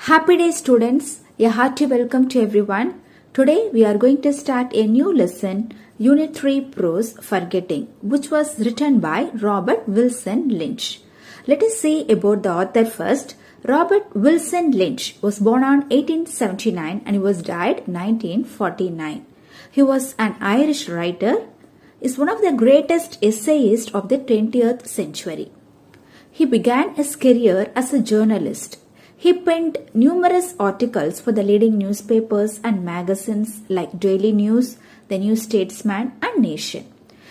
Happy day students, a hearty welcome to everyone. Today we are going to start a new lesson, Unit 3 Prose Forgetting, which was written by Robert Wilson Lynch. Let us see about the author first. Robert Wilson Lynch was born on 1879 and he was died 1949. He was an Irish writer, is one of the greatest essayists of the 20th century. He began his career as a journalist. He penned numerous articles for the leading newspapers and magazines like Daily News, The New Statesman, and Nation.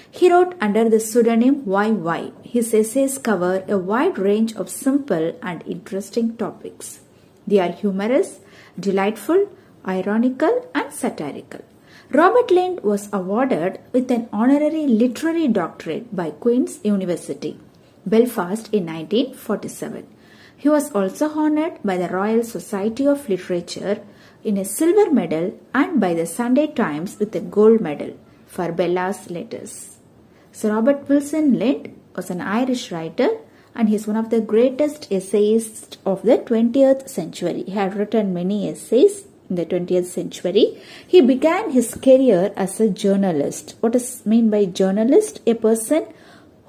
He wrote under the pseudonym Y.Y. His essays cover a wide range of simple and interesting topics. They are humorous, delightful, ironical, and satirical. Robert Lynch was awarded with an honorary literary doctorate by Queen's University, Belfast in 1947. He was also honored by the Royal Society of Literature in a silver medal and by the Sunday Times with a gold medal for Bella's Letters. So Robert Wilson Lynch was an Irish writer and he is one of the greatest essayists of the 20th century. He had written many essays in the 20th century. He began his career as a journalist. What is meant by journalist? A person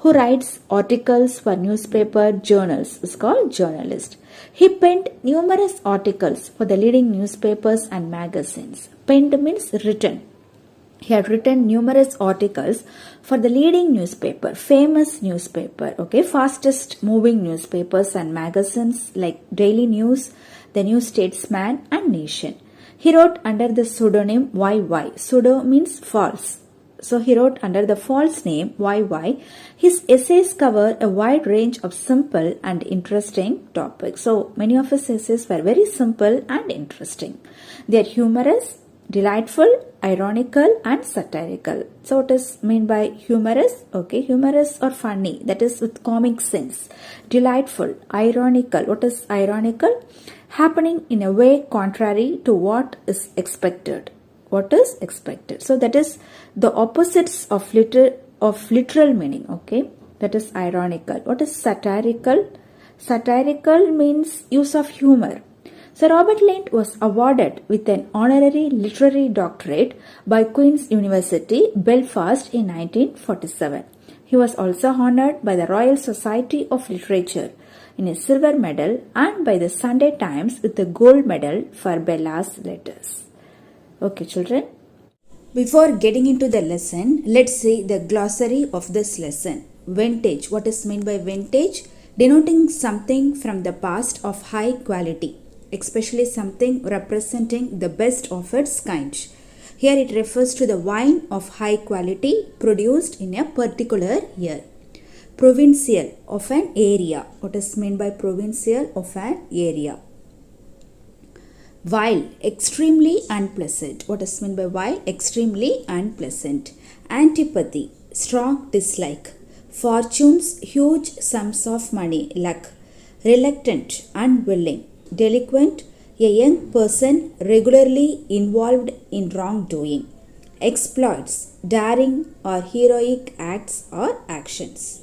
who writes articles for newspaper journals is called journalist. He penned numerous articles for the leading newspapers and magazines. Penned means written. He had written numerous articles for the leading newspaper, famous newspaper, fastest moving newspapers and magazines like Daily News, The New Statesman, and Nation. He wrote under the pseudonym Y.Y. Pseudo means false. So he wrote under the false name Y.Y. His essays cover a wide range of simple and interesting topics. So many of his essays were very simple and interesting. They are humorous, delightful, ironical, and satirical. So what is meant by humorous? Humorous or funny, that is with comic sense. Delightful, ironical. What is ironical? Happening in a way contrary to what is expected. What is expected. So that is the opposites of literal meaning. That is ironical. What is satirical? Satirical means use of humor. So Robert Lynch was awarded with an honorary literary doctorate by Queen's University, Belfast in 1947. He was also honored by the Royal Society of Literature in a silver medal and by the Sunday Times with a gold medal for Bella's Letters. Okay, children. Before getting into the lesson, let's see the glossary of this lesson. Vintage. What is meant by vintage? Denoting something from the past of high quality, especially something representing the best of its kind. Here it refers to the wine of high quality produced in a particular year. Provincial, of an area. What is meant by provincial? Of an area. Vile, extremely unpleasant. What is meant by vile? Extremely unpleasant. Antipathy, strong dislike. Fortunes, huge sums of money, luck. Reluctant, unwilling. Delinquent, a young person regularly involved in wrongdoing. Exploits, daring or heroic acts or actions.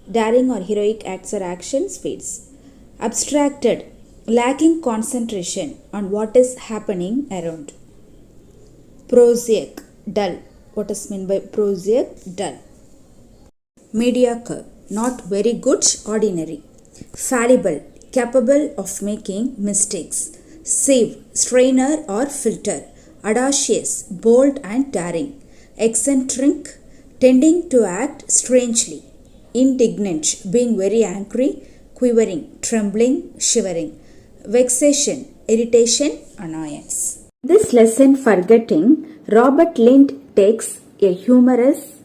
Daring or heroic acts or actions fades. Abstracted, lacking concentration on what is happening around. Prosaic, dull. What is meant by prosaic? Dull. Mediocre, not very good, ordinary. Fallible, capable of making mistakes. Sieve, strainer or filter. Audacious, bold and daring. Eccentric, tending to act strangely. Indignant, being very angry, quivering, trembling, shivering. Vexation, irritation, annoyance. This lesson, Forgetting, Robert Lynch takes a humorous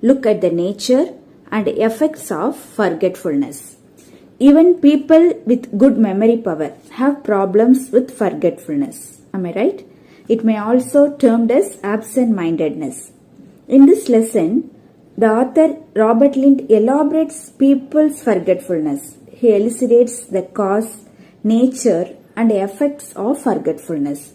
look at the nature and effects of forgetfulness. Even people with good memory power have problems with forgetfulness. Am I right? It may also termed as absent-mindedness. In this lesson, the author Robert Lynch elaborates people's forgetfulness. He elucidates the cause, nature, and effects of forgetfulness.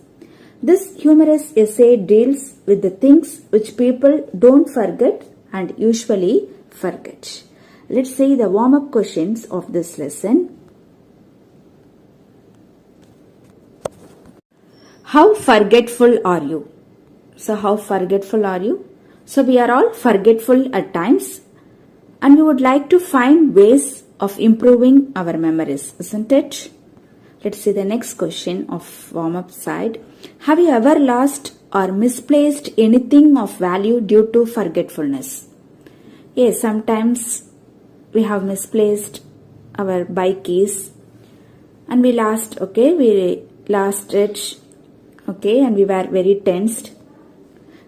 This humorous essay deals with the things which people don't forget and usually forget. Let's see the warm-up questions of this lesson. How forgetful are you? So how forgetful are you? So we are all forgetful at times, and we would like to find ways of improving our memories, isn't it? Let's see the next question of warm-up side. Have you ever lost or misplaced anything of value due to forgetfulness? Yes, sometimes we have misplaced our bike keys and we lost it, and we were very tensed.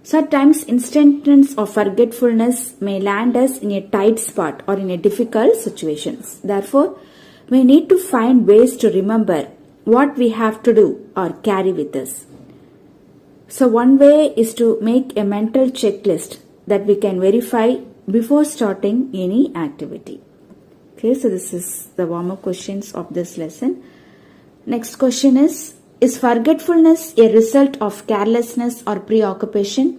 So at times instances of forgetfulness may land us in a tight spot or in a difficult situations. Therefore, we need to find ways to remember what we have to do or carry with us. So one way is to make a mental checklist that we can verify before starting any activity. Okay, so this is the warm-up questions of this lesson. Next question is forgetfulness a result of carelessness or preoccupation?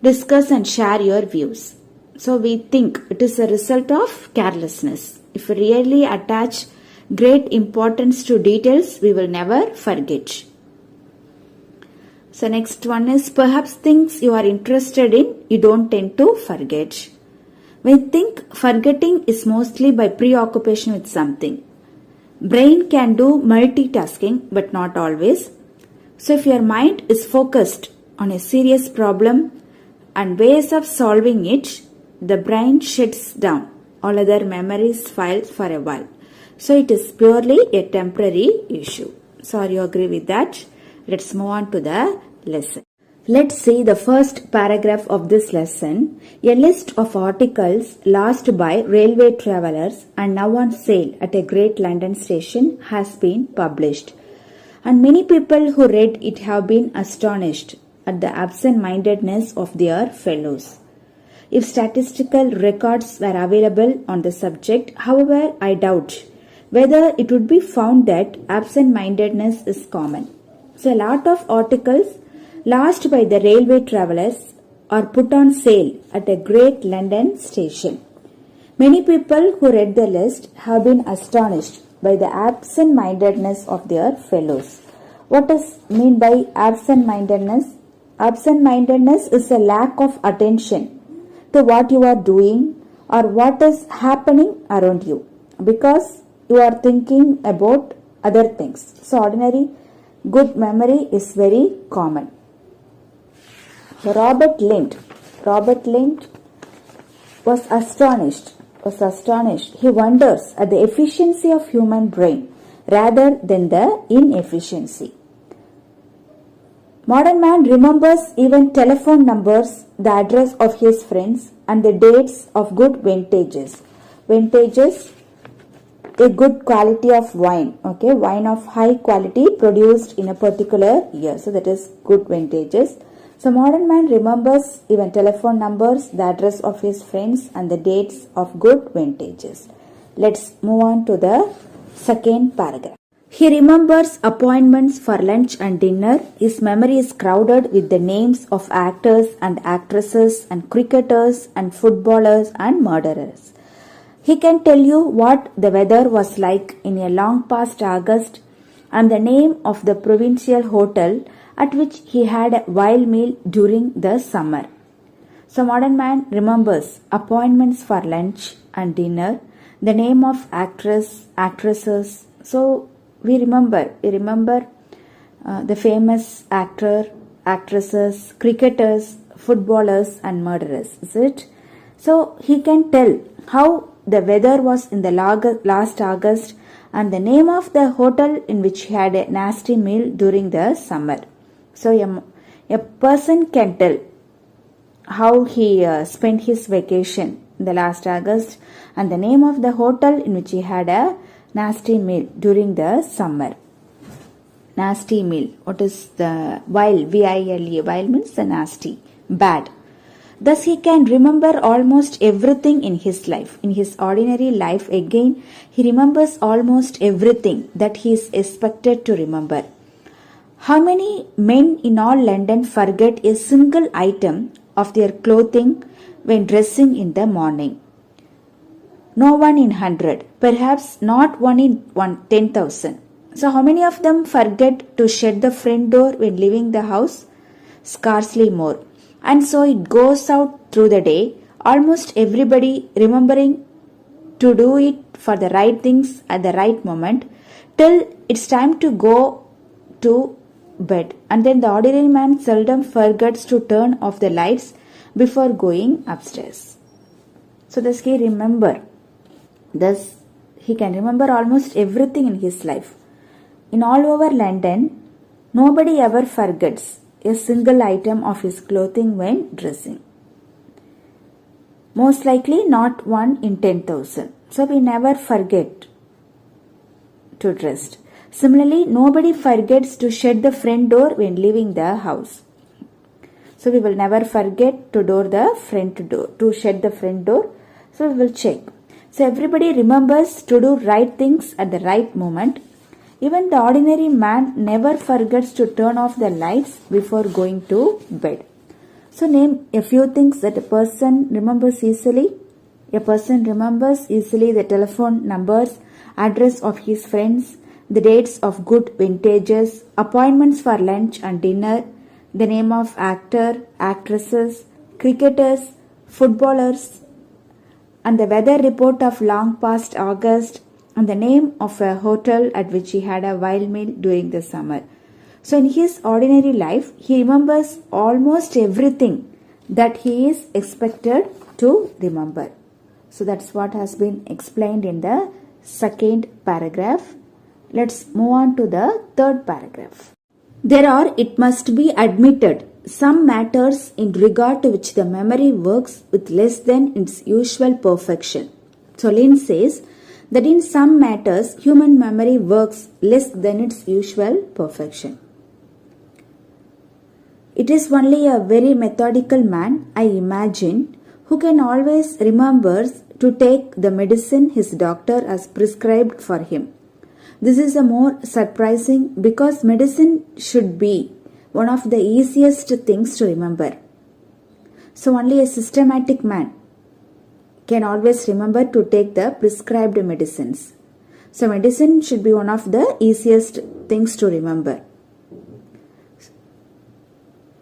Discuss and share your views. So we think it is a result of carelessness. If we really attach great importance to details, we will never forget. So next one is perhaps things you are interested in, you don't tend to forget. We think forgetting is mostly by preoccupation with something. Brain can do multitasking, but not always. So if your mind is focused on a serious problem and ways of solving it, the brain shuts down all other memories files for a while. So it is purely a temporary issue. So are you agree with that? Let's move on to the lesson. Let's see the first paragraph of this lesson. A list of articles lost by railway travellers and now on sale at a great London station has been published. And many people who read it have been astonished at the absent-mindedness of their fellows. If statistical records were available on the subject, however, I doubt whether it would be found that absent-mindedness is common. So a lot of articles lost by the railway travellers are put on sale at a great London station. Many people who read the list have been astonished by the absent-mindedness of their fellows. What does mean by absent-mindedness? Absent-mindedness is a lack of attention to what you are doing or what is happening around you because you are thinking about other things. So ordinary good memory is very common. Robert Lind was astonished. He wonders at the efficiency of human brain rather than the inefficiency. Modern man remembers even telephone numbers, the address of his friends, and the dates of good vintages. Vintages, a good quality of wine. Okay, wine of high quality produced in a particular year. So that is good vintages. So modern man remembers even telephone numbers, the address of his friends, and the dates of good vintages. Let's move on to the second paragraph. He remembers appointments for lunch and dinner. His memory is crowded with the names of actors and actresses and cricketers and footballers and murderers. He can tell you what the weather was like in a long past August and the name of the provincial hotel at which he had a wild meal during the summer. So modern man remembers appointments for lunch and dinner, the name of actresses. So we remember the famous actor, actresses, cricketers, footballers and murderers, is it? So he can tell how the weather was in the last August and the name of the hotel in which he had a nasty meal during the summer. So a person can tell how he spent his vacation in the last August and the name of the hotel in which he had a nasty meal during the summer. Nasty meal. What is the vile? V-I-L-E. Vile means the nasty, bad. Thus he can remember almost everything in his life. In his ordinary life again, he remembers almost everything that he is expected to remember. How many men in all London forget a single item of their clothing when dressing in the morning? No one in 100, perhaps not one in 10,000. So how many of them forget to shut the front door when leaving the house? Scarcely more. And so it goes out through the day, almost everybody remembering to do it for the right things at the right moment till it's time to go to bed. And then the ordinary man seldom forgets to turn off the lights before going upstairs. So thus he can remember almost everything in his life. In all over London, nobody ever forgets a single item of his clothing when dressing. Most likely not 1 in 10,000. So we never forget to dress. Similarly, nobody forgets to shut the front door when leaving the house. So we will never forget to shut the front door. So we will check. So everybody remembers to do right things at the right moment. Even the ordinary man never forgets to turn off the lights before going to bed. So name a few things that a person remembers easily. A person remembers easily the telephone numbers, address of his friends, the dates of good vintages, appointments for lunch and dinner, the name of actor, actresses, cricketers, footballers, and the weather report of long past August, and the name of a hotel at which he had a wild meal during the summer. So in his ordinary life, he remembers almost everything that he is expected to remember. So that's what has been explained in the second paragraph. Let's move on to the third paragraph. There are, it must be admitted, some matters in regard to which the memory works with less than its usual perfection. So Lynn says that in some matters human memory works less than its usual perfection. It is only a very methodical man, I imagine, who can always remember to take the medicine his doctor has prescribed for him. This is a more surprising because medicine should be one of the easiest things to remember. So only a systematic man can always remember to take the prescribed medicines. So medicine should be one of the easiest things to remember.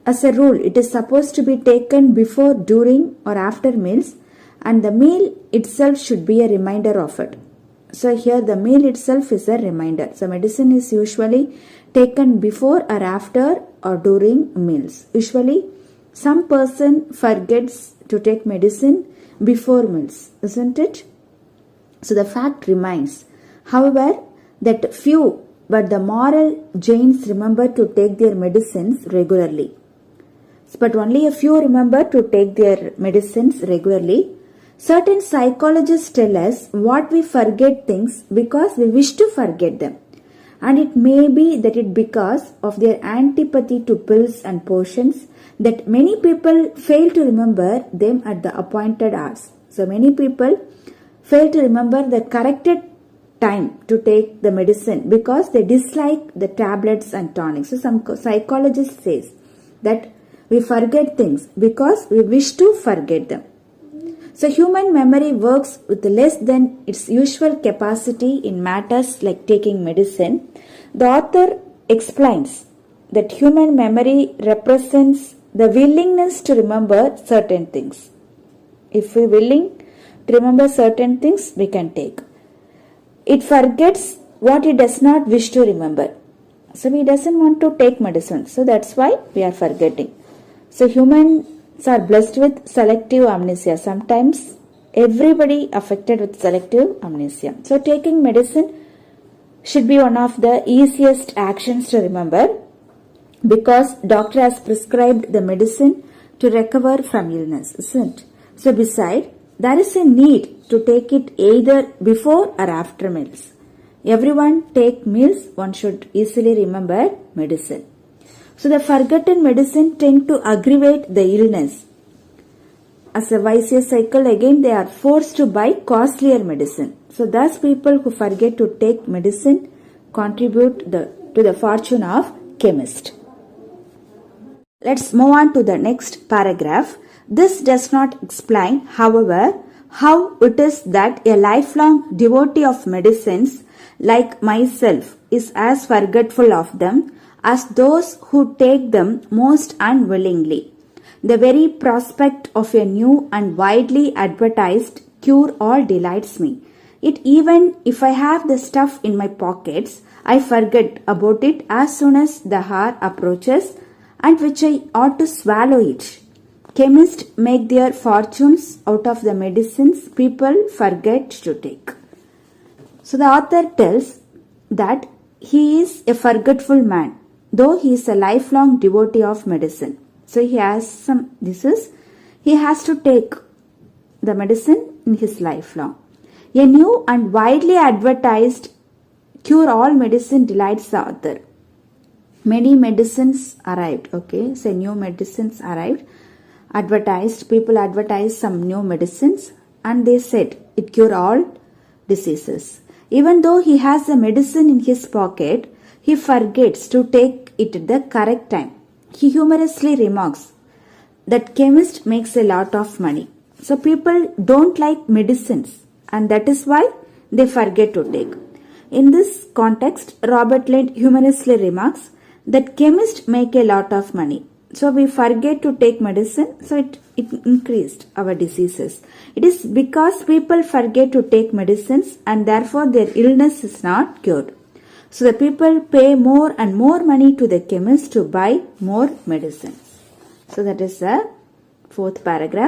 As a rule, it is supposed to be taken before, during or after meals, and the meal itself should be a reminder of it. So here the meal itself is a reminder. So medicine is usually taken before or after or during meals. Usually some person forgets to take medicine before meals, isn't it? So the fact remains, however, that few but the moral Jains remember to take their medicines regularly. But only a few remember to take their medicines regularly. Certain psychologists tell us what we forget things because we wish to forget them. And it may be that it because of their antipathy to pills and potions that many people fail to remember them at the appointed hours. So many people fail to remember the corrected time to take the medicine because they dislike the tablets and tonics. So some psychologists says that we forget things because we wish to forget them. So human memory works with less than its usual capacity in matters like taking medicine. The author explains that human memory represents the willingness to remember certain things. If we are willing to remember certain things, we can take. It forgets what it does not wish to remember. So we doesn't want to take medicine. So that's why we are forgetting. So humans are blessed with selective amnesia. Sometimes everybody affected with selective amnesia. So taking medicine should be one of the easiest actions to remember because doctor has prescribed the medicine to recover from illness, isn't it? So besides, there is a need to take it either before or after meals. Everyone take meals, one should easily remember medicine. So the forgotten medicine tend to aggravate the illness. As a vicious cycle, again they are forced to buy costlier medicine. So thus people who forget to take medicine contribute to the fortune of chemist. Let's move on to the next paragraph. This does not explain, however, how it is that a lifelong devotee of medicines like myself, is as forgetful of them as those who take them most unwillingly. The very prospect of a new and widely advertised cure all delights me. Yet even if I have the stuff in my pockets, I forget about it as soon as the hour approaches and which I ought to swallow it. Chemists make their fortunes out of the medicines people forget to take. So the author tells that he is a forgetful man, though he is a lifelong devotee of medicine. So he has to take the medicine in his lifelong. A new and widely advertised cure-all medicine delights the author. Many medicines arrived, so new medicines arrived. People advertised some new medicines and they said it cure all diseases. Even though he has the medicine in his pocket, he forgets to take it at the correct time. He humorously remarks that chemist makes a lot of money. So people don't like medicines and that is why they forget to take. In this context, Robert Lind humorously remarks that chemists make a lot of money. So we forget to take medicine, so it increased our diseases. It is because people forget to take medicines and therefore their illness is not cured. So the people pay more and more money to the chemist to buy more medicines. So that is the fourth paragraph.